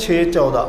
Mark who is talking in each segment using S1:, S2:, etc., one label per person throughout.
S1: 6:14،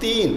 S1: 3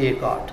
S1: 1:8.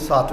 S1: 7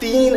S1: 3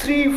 S1: 3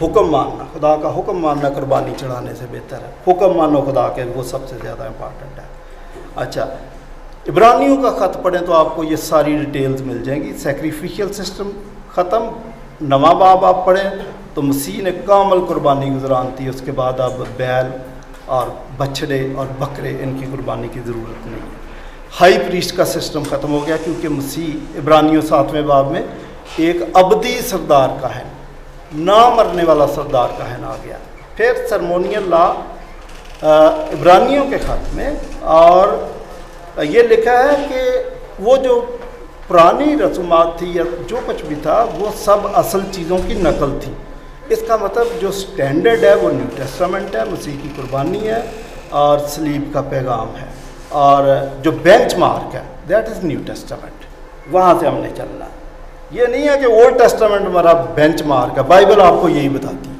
S1: हुक्म मानना, खुदा का हुक्म मानना कुर्बानी चढ़ाने से बेहतर है। हुक्म मानो खुदा के, वो सबसे ज़्यादा इम्पॉर्टेंट है। अच्छा, इब्रानियों का ख़त पढ़ें तो आपको ये सारी डिटेल्स मिल जाएंगी। सैक्रिफिशियल सिस्टम ख़त्म, नवा बाब आप पढ़ें तो मसीह ने कामल कुर्बानी गुजरान थी, उसके बाद अब बैल और बछड़े और बकरे इनकी कुर्बानी की ज़रूरत नहीं है। हाई प्रीस्ट का सिस्टम ख़त्म हो गया क्योंकि मसीह इब्रानियों 7वें बाब में एक अबदी सरदार का है, ना मरने वाला सरदार का है आ गया। फिर सरमोनियल लॉ इब्रानियों के ख़त में, और ये लिखा है कि वो जो पुरानी रसूमात थी या जो कुछ भी था वो सब असल चीज़ों की नकल थी। इसका मतलब जो स्टैंडर्ड है वो न्यू टेस्टामेंट है, मसीह की कुर्बानी है और सलीब का पैगाम है, और जो बेंच मार्क है दैट इज़ न्यू टेस्टामेंट, वहाँ से हमने चलना है। ये नहीं है कि ओल्ड टेस्टामेंट हमारा बेंच मार्क है, बाइबल आपको यही बताती है।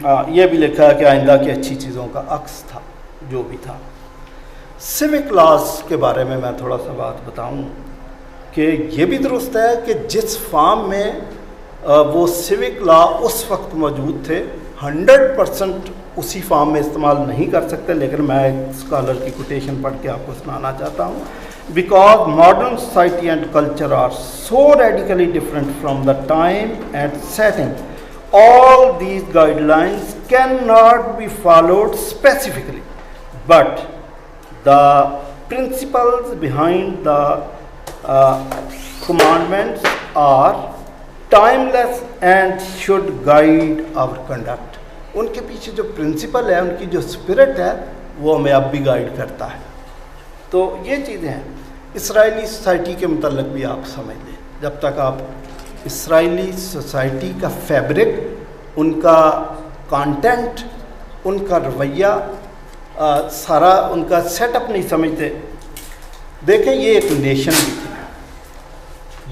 S1: हाँ, ये भी लिखा है कि आइंदा की अच्छी चीज़ों का अक्स था जो भी था। सिविक लॉज के बारे में मैं थोड़ा सा बात बताऊं कि ये भी दुरुस्त है कि जिस फार्म में वो सिविक लॉ उस वक्त मौजूद थे 100% उसी फार्म में इस्तेमाल नहीं कर सकते, लेकिन मैं एक स्कॉलर की कोटेशन पढ़ के आपको सुनाना चाहता हूँ। Because modern society and culture are so radically different from the time and setting, all these guidelines cannot be followed specifically, but the principles behind the commandments are timeless and should guide our conduct. उनके पीछे जो principal है, उनकी जो spirit है, वो हमें अब भी गाइड करता है। तो ये चीज़ें हैं। इसराइली सोसाइटी के मुतल्लिक भी आप समझ लें, जब तक आप इसराइली सोसाइटी का फैब्रिक, उनका कंटेंट, उनका रवैया, सारा उनका सेटअप नहीं समझते। देखें, ये एक नेशन भी थे,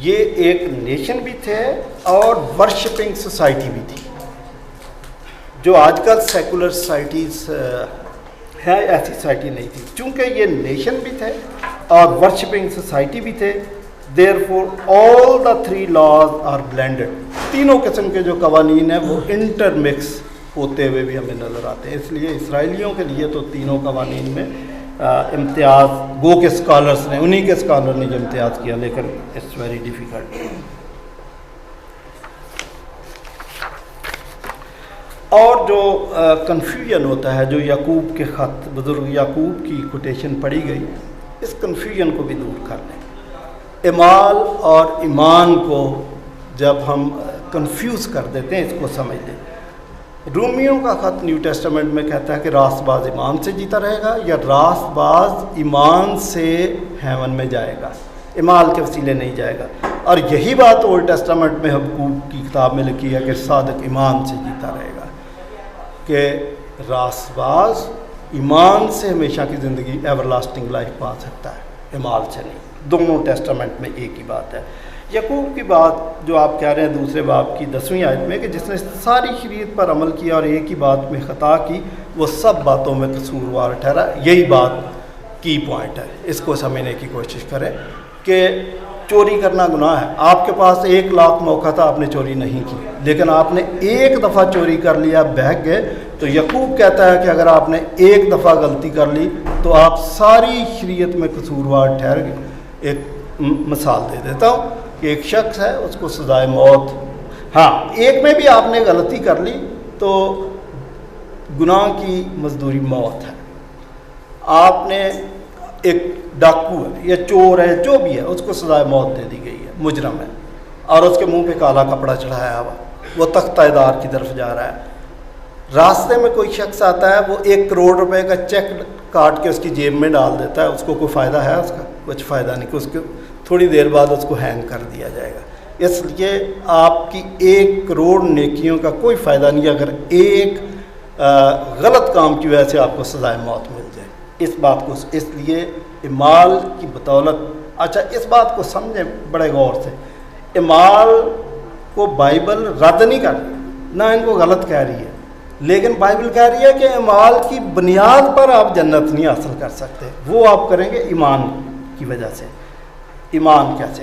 S1: ये एक नेशन भी थे और वर्शिपिंग सोसाइटी भी थी। जो आजकल सेकुलर सोसाइटीज़ है, ऐसी सोसाइटी नहीं थी। चूँकि ये नेशन भी थे और वर्शिपिंग सोसाइटी भी थे, Therefore, all the three laws are blended. तीनों किस्म के जो कवानीन हैं वो इंटरमिक्स होते हुए भी हमें नज़र आते हैं। इसलिए इसराइलियों के लिए तो तीनों कवानीन में इम्तियाज़ गो के स्कॉलर्स ने, उन्हीं के स्कॉलर ने जो इम्तियाज़ किया, लेकिन इट्स वेरी डिफ़िकल्ट। और जो कन्फ्यूजन होता है, जो याकूब के ख़त, बुज़ुर्ग याकूब की कोटेशन पढ़ी गई, इस कन्फ्यूजन को भी दूर कर लें। इमाल और ईमान को जब हम कंफ्यूज कर देते हैं, इसको समझ लें। रूमियों का ख़त न्यू टेस्टामेंट में कहता है कि रास्तबाज ईमान से जीता रहेगा या रास्तबाज ईमान से हेवन में जाएगा, इमाल के वसीले नहीं जाएगा। और यही बात ओल्ड टेस्टामेंट में हबकूक की किताब में लिखी है कि सादिक ईमान से जीता रहेगा, कि रास्तबाज ईमान से हमेशा की ज़िंदगी एवरलास्टिंग लाइफ पा सकता है, इमाल से नहीं। दोनों टेस्टामेंट में एक ही बात है। याकूब की बात जो आप कह रहे हैं दूसरे बाब की 10वीं आयत में, कि जिसने सारी शरीयत पर अमल किया और एक ही बात में ख़ता की, वो सब बातों में कसूरवार ठहरा। यही बात की पॉइंट है, इसको समझने की कोशिश करें कि चोरी करना गुनाह है। आपके पास 1 लाख मौका था, आपने चोरी नहीं की, लेकिन आपने एक दफ़ा चोरी कर लिया, बहक गए। तो याकूब कहता है कि अगर आपने एक दफ़ा गलती कर ली तो आप सारी शरीयत में कसूरवार ठहर गए। एक मिसाल दे देता हूँ कि एक शख्स है, उसको सज़ाए मौत, हाँ, एक में भी आपने गलती कर ली तो गुनाह की मजदूरी मौत है। आपने एक डाकू है या चोर है, जो भी है, उसको सज़ाए मौत दे दी गई है, मुजरम है, और उसके मुंह पे काला कपड़ा चढ़ाया हुआ, वो तख्तादार की तरफ जा रहा है। रास्ते में कोई शख्स आता है, वो 1 करोड़ रुपए का चेक काट के उसकी जेब में डाल देता है। उसको कोई फ़ायदा है? उसका कुछ फ़ायदा नहीं, कि उसको थोड़ी देर बाद उसको हैंग कर दिया जाएगा। इसलिए आपकी 1 करोड़ नेकियों का कोई फ़ायदा नहीं अगर एक गलत काम की वजह से आपको सज़ाए मौत मिल जाए। इस बात को, इसलिए इमाल की बदौलत, अच्छा इस बात को समझें बड़े गौर से, इमाल को बाइबल रद्द नहीं कर रही, ना इनको गलत कह रही है, लेकिन बाइबल कह रही है कि इमाल की बुनियाद पर आप जन्नत नहीं हासिल कर सकते, वो आप करेंगे ईमान की वजह से। ईमान कैसे?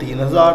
S1: 3000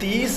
S1: 30